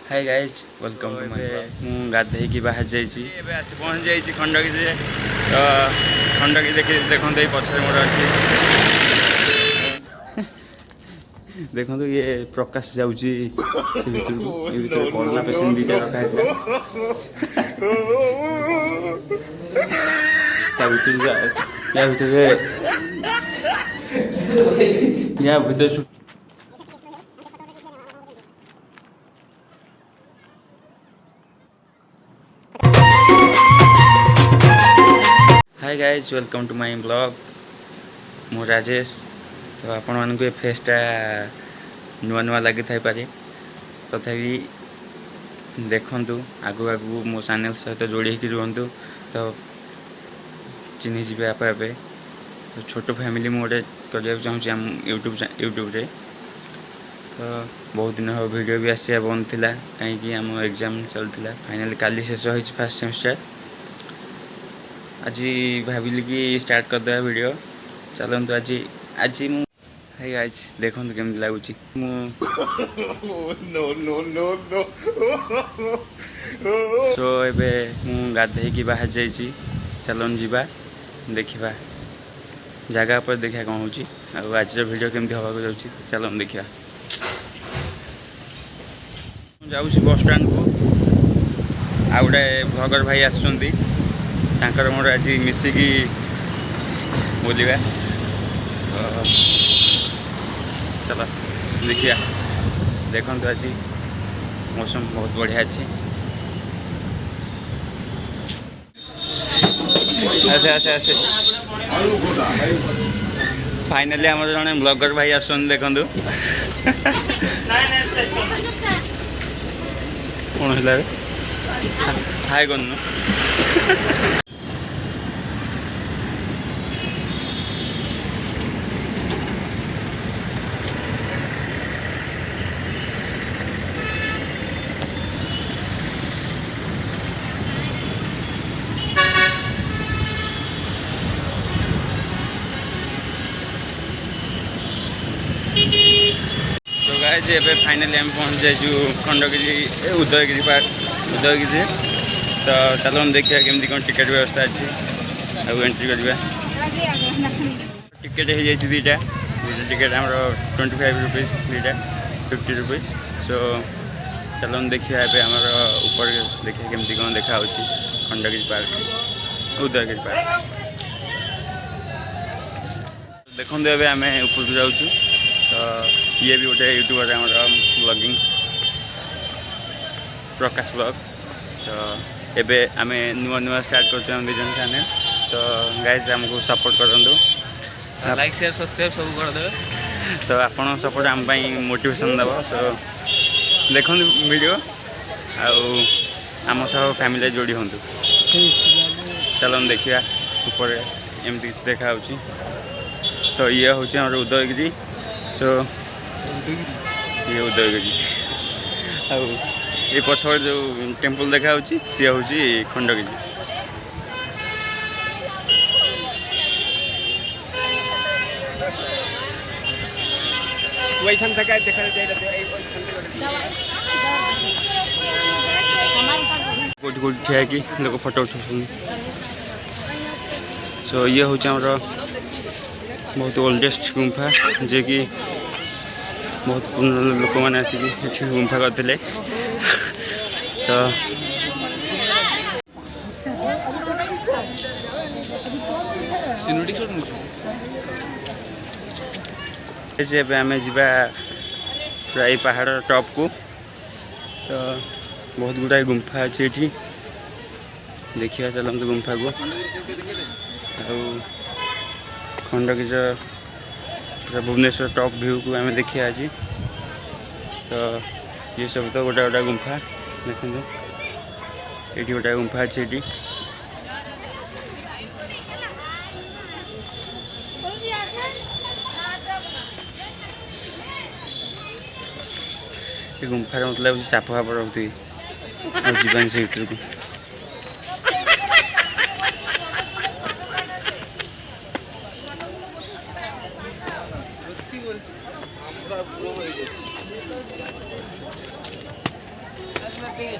Hi guys welcome to my मु गाधे की बाहर जाइए आसी पहुँच जाइए खंडगिरी तो खंडगिरी देखो ये पछे मोर अच्छी देखो ये प्रकाश जाऊँगी से भर कोरोना पेसेंट दीटा रखा या भर hi guys welcome to my blog मु राजेश तो आपण मानक ए फेसटा नुआ नुआ लगी थाई पारे तथापि देखंतु आगु आगु मो चैनल सहित जोड़ी होकर रुहंतु तो चिन्ही जी आपे आपे तो छोट फैमिली मोटे करने चाहूँगी आम यूट्यूब रे तो बहुत दिन हम वीडियो भी आसिया बंद थिला कहीं आम एग्जाम चलता फाइनली काली शेष हो फर्स्ट सेमेस्टर आज भाविली कि स्टार्ट करदे वीडियो चलतु आज आज हाय गाइस देखो केमती लगुच सो एबे मु गाधे की बाहर जाइए चलन जीवा देखा जगह पर देखा कौन हो आज वीडियो केमती हवा जाऊँगी चलन देखा जाऊँ बस स्टैंड को आ गोटे भगर भाई आसुँच तांकर मोर आज मिसिकी बुलवा तो चलो देखिए देखो आज मौसम बहुत बढ़िया अच्छी आसे आसे आसे फाइनली आम जड़े ब्लॉगर भाई आसुन देखु कौन है हाय कौन जे फाइनली आम पहुँच जाइए खंडगिरी उदयगिरी पार्क उदयगिरी तो चलो देखिए केमती कौन टिकेट व्यवस्था अच्छी आ एंट्री करवा टिकेट हो जाए दीटा टिकेट आम 25 रुपीज दीटा 50 रुपीज सो चलो देखिए आम ऊपर देखिए केमती कौन देखा खंडगिरी पार्क उदयगिरी पार्क देखो एवं आम ऊपर को जाऊँ तो ये भी गोटे यूट्यूबर आम ब्लॉगिंग प्रकाश ब्लॉग तो एबे आम नुआ नुआ स्टार्ट कर दिजन चैनल तो गाइस आमको सपोर्ट करूँ लाइक शेयर सब्सक्राइब सब कर दे तो आपन सपोर्ट आम मोटिवेशन दब सो देखो वीडियो आम सह फैमिली जोड़ी हूँ चलो देखिए ऊपर एमती किसी देखा तो ये हूँ उदयगिरी सो ये उदयगिरी ये पछड़ जो टेम्पल देखा सी हूँ खंडगिरी कौटी कौटी ठिया कि लोग फोटो उठा सो ये हूँ बहुत ओल्डेस्ट गुंफा जे कि बहुत लोक मैंने आसिक गुंफा करते तो आम जा प्राय पहाड़ टॉप को तो बहुत गुड़ाए गुंफा अच्छी ये देखिए चलते गुंफा को खंडगिरी पूरा भुवनेश्वर टॉप व्यू को आम देखिए आज तो ये सब तो गोटा गोटा गुंफा देखो ये गोटा गुंफा अच्छे ये गुंफार मतलब साप फाप रखुवी जीवन से भर को पूरा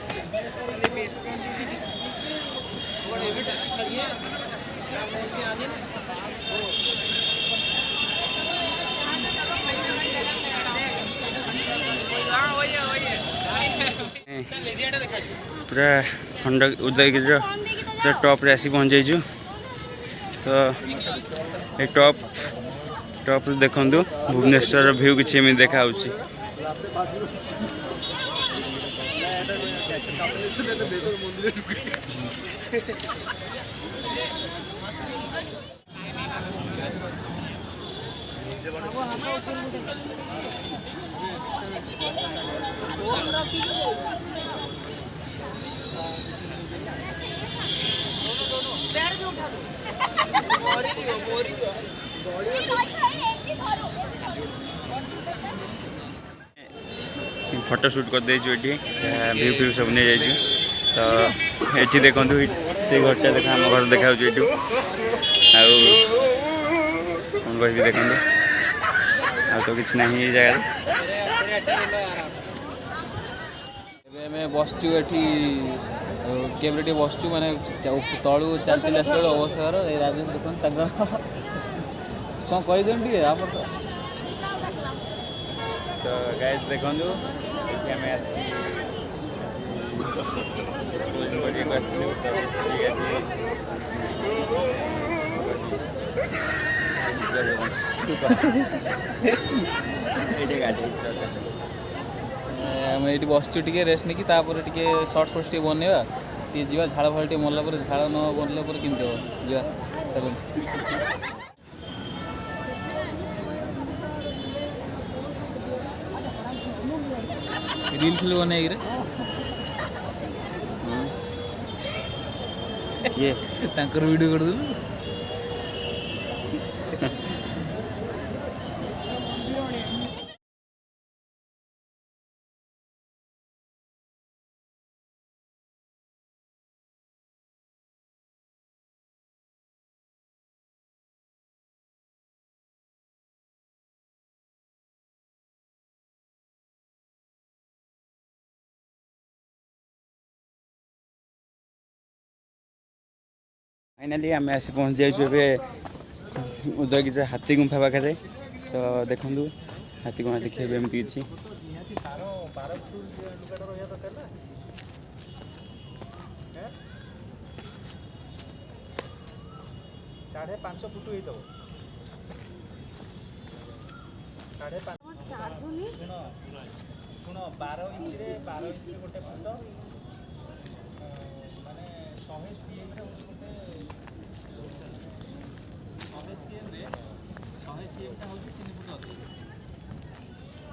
उदयगिरी पूरा टॉप रे आसी पहुँच जाइछु। तो ये टॉप देखु भुवनेश्वर व्यू किसी एम देखा फोटो शूट कर देछु एठी व्यू व्यू सब नहीं जाइछु। तो एठी देखंतु से घरटा देखा हम घर देखा एठू आउ कौन कहबी देखंतु आ तो किछ नहीं जगह बसचु एठी केवल बसचु माने तलू चल चल आस अवस्था राजेश देखो कौन कहीदेम टे आप तो गाइस देखंतु हमें ये बसचु टे रेस्ट नहीं तापर टे सर्ट फर्ट टे बनवा टे जा झाड़ फाड़ टे मरला झाड़ न बनला केमती हम जा रील फिल बने ये वीडियो कर दूँ फाइनाली आम आसी पहुँच जाइए उदयगिरी हाथी गुंफा पाखे। तो देखु हाथी गुंफा देखिए एमती किसी 5.5 फुट ही शुण 12 इंच गोटे फुट माने 100 सीएम गोटे 100 सीएम रे 100 सीएम टा होची 3 फुट अधिक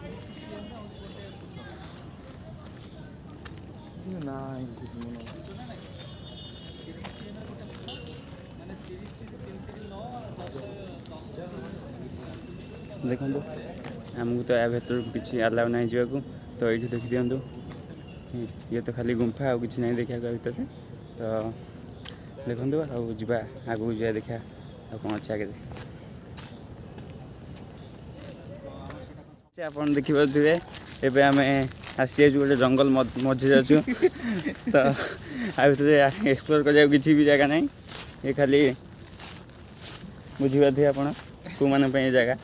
30 सीएम टा होची गोटे फुट ना देखो आमको तो या भर किसी अलाउ ना जावाक। तो ये देखी दिंतु ये तो खाली गुंफा आ कि नहीं देखा भर। तो देखु जा आगू जा देखा कौन अच्छे आगे आप देखिपे एवं आम आसी गोटे जंगल मझी जाचु। तो आ एक्सप्लोर कर किसी भी जगह नहीं ये खाली बुझीपारे आप जगह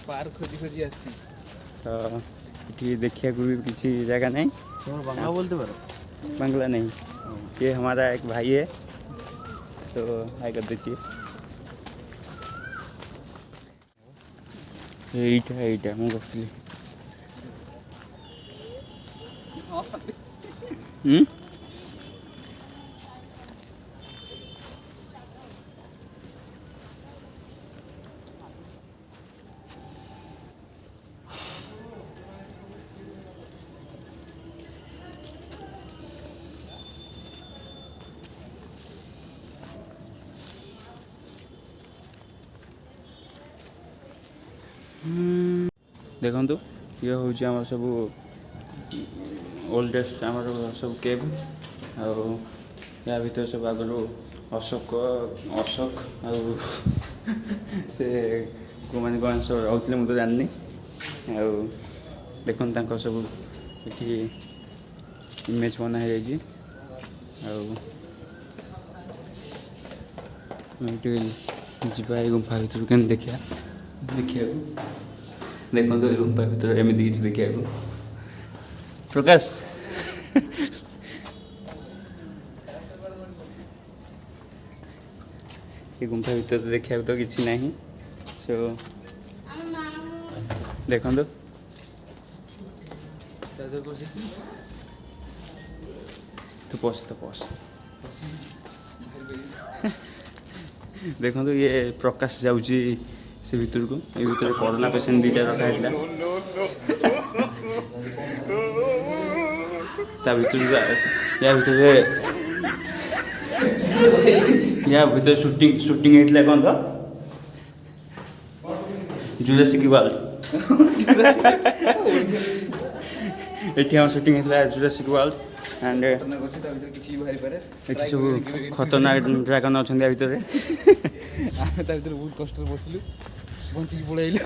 पार्क खोजी खोजी आसी। तो ये देखिए भी किसी जगह नहीं बांग्ला बोलते पारो बांग्ला नहीं। ये हमारा एक भाई है तो हाय कर दीजिए। यहीटा मुझे देखु ये हूँ आम सब ओल्डेस्ट आम सब केव या भर सब आगु अशोक से मैंने कौन सब रोते मुझे जानी देखो सब ये इमेज बना है जी जीवा गुंफा भर के देखा देखो गुंफा भर एमती किसी देखा प्रकाश ये गुंफा भर तो देखा तो किसी ना सो देखो तो पस देखो ये प्रकाश जाऊँगी से भर को ये भर कोरोना पेसेंट दुईटा रखा या भर शूटिंग होता कौन तो जुरासिक वर्ल्ड ये हम शूटिंग होता जुरासिक वर्ल्ड एंड सब खतरनाक ड्रागन अच्छा भितर आम बहुत कष्ट बसलु बंचिक पलैलु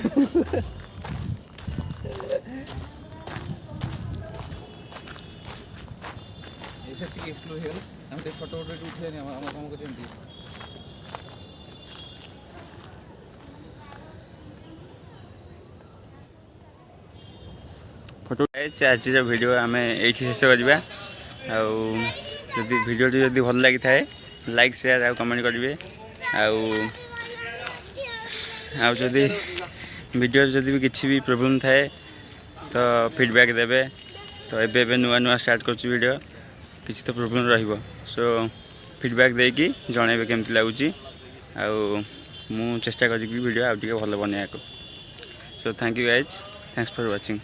एक्सप्लोर हो गला फोटो उठे कम कर फोटो आज वीडियो आम ये शेष करवा वीडियो जदि भल लगी थाए लाइक शेयर आ कमेंट करेंगे आदि वीडियो जदि भी किसी भी प्रोब्लेम थाए तो फीडबैक देवे तो एबे नुआ नुआ स्टार्ट कर वीडियो किसी तो प्रोब्लेम रहिबो सो फीडबैक देकी जणेबे केमती लगुच मु चेष्टा करी वीडियो आउ टिके भल बनैया को so thank you guys thanks for watching.